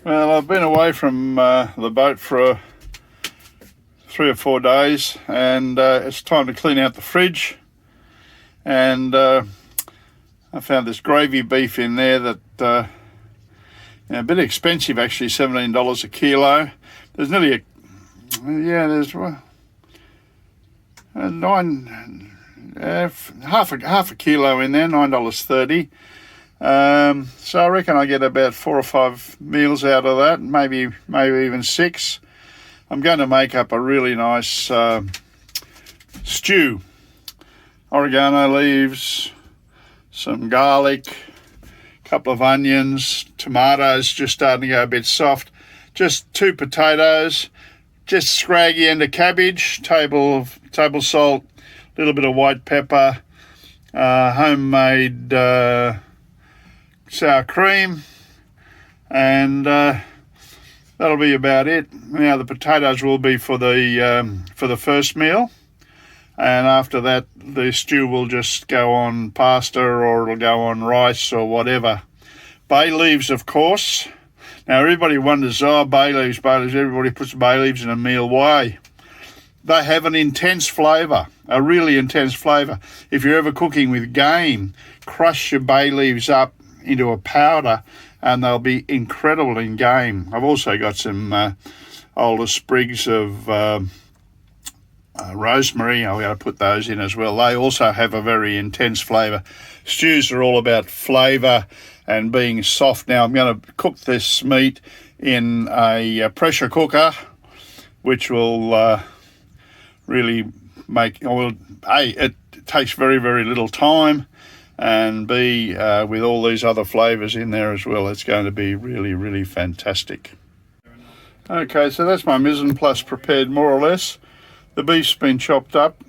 Well, I've been away from the boat for 3 or 4 days, and it's time to clean out the fridge. And I found this gravy beef in there that a bit expensive actually, $17 a kilo. There's nearly there's half a kilo in there, $9.30. So I reckon I get about 4 or 5 meals out of that, maybe even 6. I'm going to make up a really nice stew. Oregano leaves, some garlic, a couple of onions, tomatoes just starting to go a bit soft, just 2 potatoes, just scraggy end of cabbage, table salt, a little bit of white pepper, homemade sour cream, and that'll be about it. Now the potatoes will be for the first meal, and after that the stew will just go on pasta, or it'll go on rice or whatever. Bay leaves, of course. Now everybody wonders, bay leaves, everybody puts bay leaves in a meal. Why? They have an intense flavour, a really intense flavour. If you're ever cooking with game, crush your bay leaves up into a powder and they'll be incredible in game. I've also got some older sprigs of rosemary. I'm going to put those in as well. They also have a very intense flavour. Stews are all about flavour and being soft. Now I'm going to cook this meat in a pressure cooker, which will really make, it takes very, very little time, and B, with all these other flavours in there as well, it's going to be really, really fantastic. Okay, so that's my mise en place prepared more or less. The beef's been chopped up,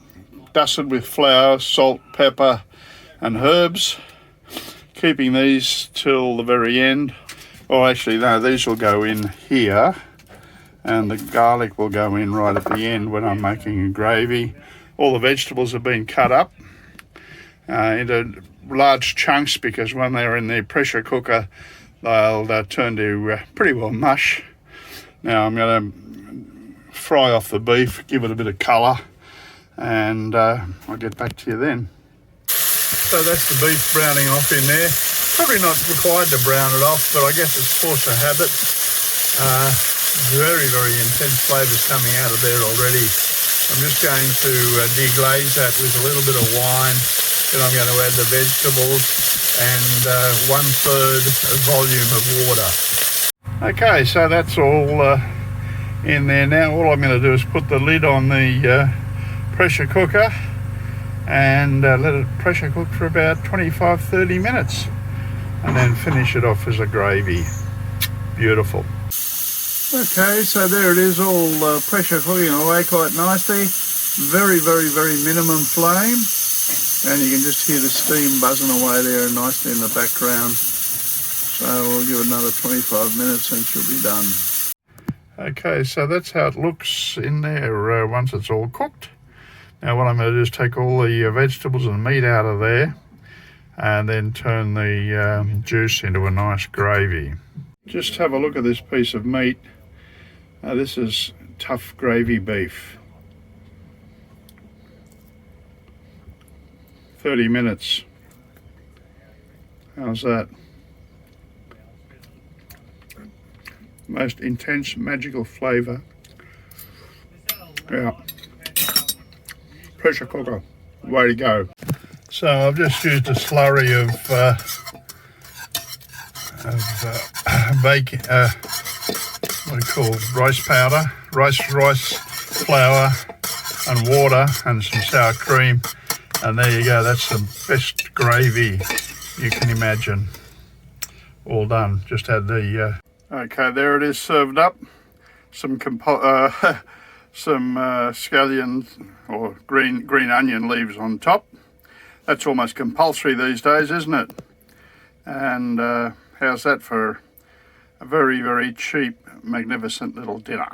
dusted with flour, salt, pepper and herbs, keeping these till the very end. Oh, actually no, these will go in here, and the garlic will go in right at the end when I'm making a gravy. All the vegetables have been cut up into large chunks, because when they're in the pressure cooker they'll turn to pretty well mush. Now I'm going to fry off the beef, give it a bit of colour, and I'll get back to you then. So that's the beef browning off in there. Probably not required to brown it off, but I guess it's force of habit. Very, very intense flavours coming out of there already. I'm just going to deglaze that with a little bit of wine. Then I'm going to add the vegetables and 1/3 volume of water. Okay, so that's all in there now. All I'm going to do is put the lid on the pressure cooker and let it pressure cook for about 25-30 minutes, and then finish it off as a gravy. Beautiful. Okay, so there it is, all pressure cooking away quite nicely. Very, very, very minimum flame, and you can just hear the steam buzzing away there nicely in the background. So we'll give it another 25 minutes and she'll be done. Okay, so that's how it looks in there once it's all cooked. Now what I'm going to do is take all the vegetables and meat out of there, and then turn the juice into a nice gravy. Just have a look at this piece of meat. This is tough gravy beef. 30 minutes. How's that? Most intense, magical flavour. Yeah. Pressure cooker, way to go. So I've just used a slurry of bacon, what do you call, rice powder, rice flour and water and some sour cream, and there you go. That's the best gravy you can imagine. All done. Just had the okay, there it is, served up. Some scallions or green onion leaves on top. That's almost compulsory these days, isn't it? And how's that for a very, very cheap, magnificent little dinner?